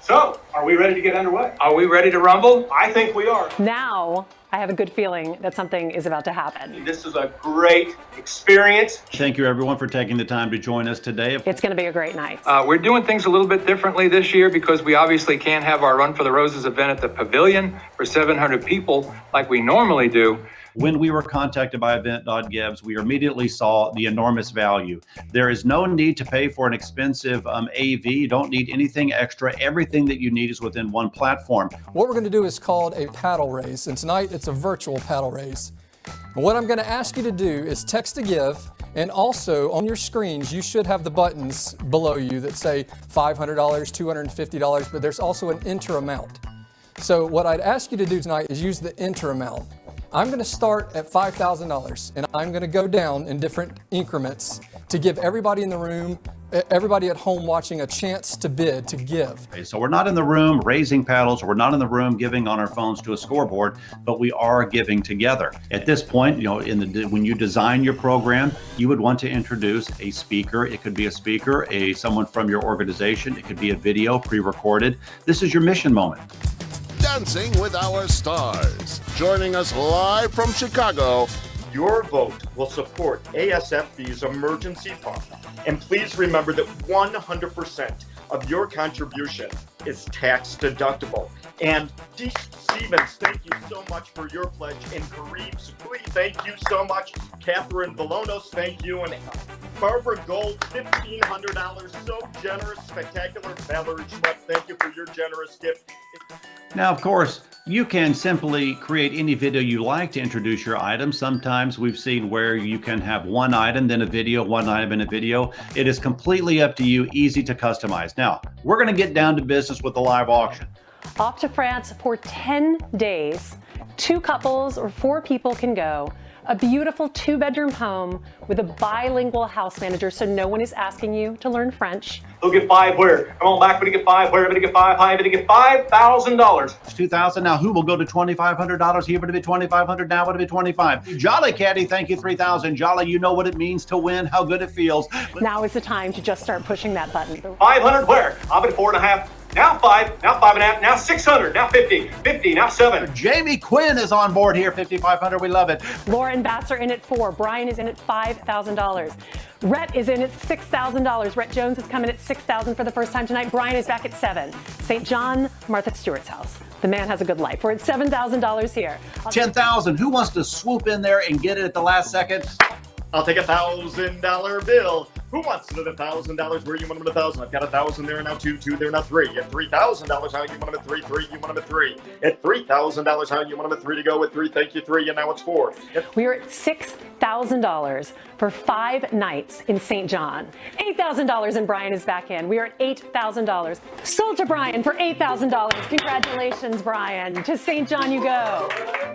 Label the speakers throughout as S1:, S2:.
S1: So, are we ready to get underway?
S2: Are we ready to rumble?
S1: I think we are.
S3: Now, I have a good feeling that something is about to happen.
S1: This is a great experience.
S4: Thank you, everyone, for taking the time to join us today.
S3: It's going to be a great night.
S2: We're doing things a little bit differently this year because we obviously can't have our Run for the Roses event at the Pavilion for 700 people like we normally do.
S4: When we were contacted by Event.Gives, we immediately saw the enormous value. There is no need to pay for an expensive AV. You don't need anything extra. Everything that you need is within one platform.
S5: What we're going to do is called a paddle raise, and tonight it's a virtual paddle raise. And what I'm going to ask you to do is text to give, and also on your screens you should have the buttons below you that say $500, $250, but there's also an enter amount. So what I'd ask you to do tonight is use the enter amount. I'm going to start at $5,000 and I'm going to go down in different increments to give everybody in the room, everybody at home watching, a chance to bid, to give.
S4: Okay, so we're not in the room raising paddles, we're not in the room giving on our phones to a scoreboard, but we are giving together. At this point, when you design your program, you would want to introduce a speaker. It could be a speaker, someone from your organization. It could be a video pre-recorded. This is your mission moment.
S6: Dancing with our stars. Joining us live from Chicago.
S7: Your vote will support ASFB's emergency fund. And please remember that 100% of your contribution is tax deductible. And Dee Stevens, thank you so much for your pledge. And Kareem Sukui, thank you so much. Catherine Valonos, thank you. And Barbara Gold, $1,500. So generous, spectacular. Valerie Schmuck, thank you for your generous gift.
S4: Now, of course, you can simply create any video you like to introduce your item. Sometimes we've seen where you can have one item, then a video, one item and a video. It is completely up to you, easy to customize. Now, we're going to get down to business with the live auction.
S3: Off to France for 10 days. 2 couples or 4 people can go. A beautiful 2-bedroom home with a bilingual house manager, so no one is asking you to learn French.
S1: Who'll get 5 where? Come on back, everybody get 5 where? Everybody get 5 high, everybody get $5,000.
S4: It's $2,000 now. Who will go to $2,500? Here would it be $2,500 now? Would it be $25,000? Jolly Caddy, thank you, $3,000. Jolly, you know what it means to win, how good it feels.
S3: Now is the time to just start pushing that button.
S1: 500 where? I'm at 4.5. Now 5, now 5.5, now 600, now 50, now 7.
S4: Jamie Quinn is on board here, 5,500. We love it.
S3: Lauren Bassler in at 4. Brian is in at $5,000. Rhett is in at $6,000. Rhett Jones has come in at $6,000 for the first time tonight. Brian is back at 7. St. John, Martha Stewart's house. The man has a good life. We're at $7,000 here.
S4: $10,000. Who wants to swoop in there and get it at the last second?
S7: I'll take $1,000 bill. Who wants another $1,000? Where you want them at 1,000? I've got 1,000 there now, 2 there now, 3. At $3,000, how you want them at 3? You want them at 3. At $3,000, how you want them at 3 to go with 3? Thank you, 3, and now it's 4.
S3: We are at $6,000 for 5 nights in St. John. $8,000 and Brian is back in. We are at $8,000. Sold to Brian for $8,000. Congratulations, Brian. To St. John you go.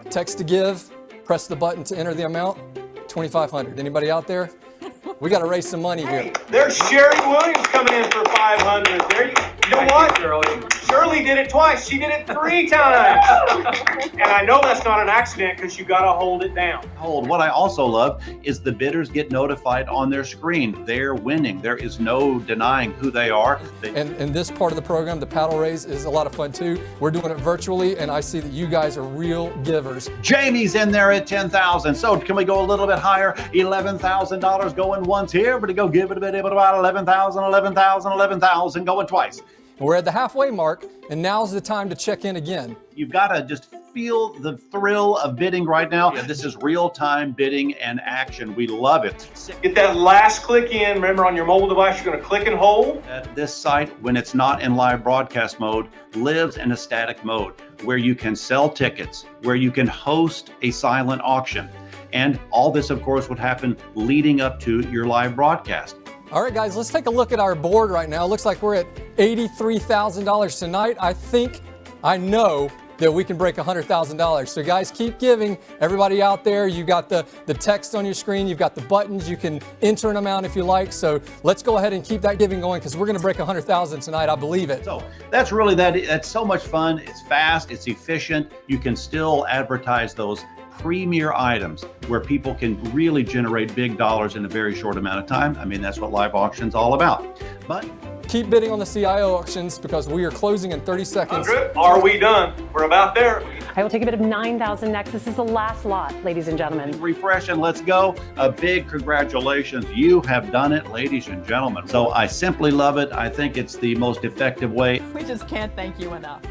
S5: Text to give, press the button to enter the amount, $2,500. Anybody out there? We got to raise some money here.
S1: There's Sherry Williams coming in for 500. There you know what? Shirley did it twice. She did it 3 times. And I know that's not an accident because you got to hold it down.
S4: What I also love is the bidders get notified on their screen. They're winning. There is no denying who they are.
S5: And this part of the program, the paddle raise, is a lot of fun too. We're doing it virtually, and I see that you guys are real givers.
S4: Jamie's in there at $10,000. So can we go a little bit higher? $11,000 going once here, but to go give it a bit about 11,000, 11,000, 11,000 going twice.
S5: We're at the halfway mark, and now's the time to check in again.
S4: You've got to just feel the thrill of bidding right now. This is real-time bidding and action. We love it.
S1: Get that last click in. Remember, on your mobile device, you're going to click and hold.
S4: This site, when it's not in live broadcast mode, lives in a static mode where you can sell tickets, where you can host a silent auction. And all this, of course, would happen leading up to your live broadcast.
S5: All right, guys, let's take a look at our board right now. Looks like we're at $83,000 tonight. I know that we can break $100,000. So guys, keep giving. Everybody out there, you got the text on your screen, you've got the buttons, you can enter an amount if you like. So let's go ahead and keep that giving going because we're gonna break 100,000 tonight, I believe it.
S4: So that's really that's so much fun. It's fast, it's efficient. You can still advertise those premier items where people can really generate big dollars in a very short amount of time. I mean, that's what live auction's all about. But
S5: keep bidding on the CIO auctions because we are closing in 30 seconds.
S1: 100. Are we done? We're about there.
S3: I will take a bid of 9,000 next. This is the last lot, ladies and gentlemen.
S4: Refresh and let's go. A big congratulations. You have done it, ladies and gentlemen. So I simply love it. I think it's the most effective way.
S8: We just can't thank you enough.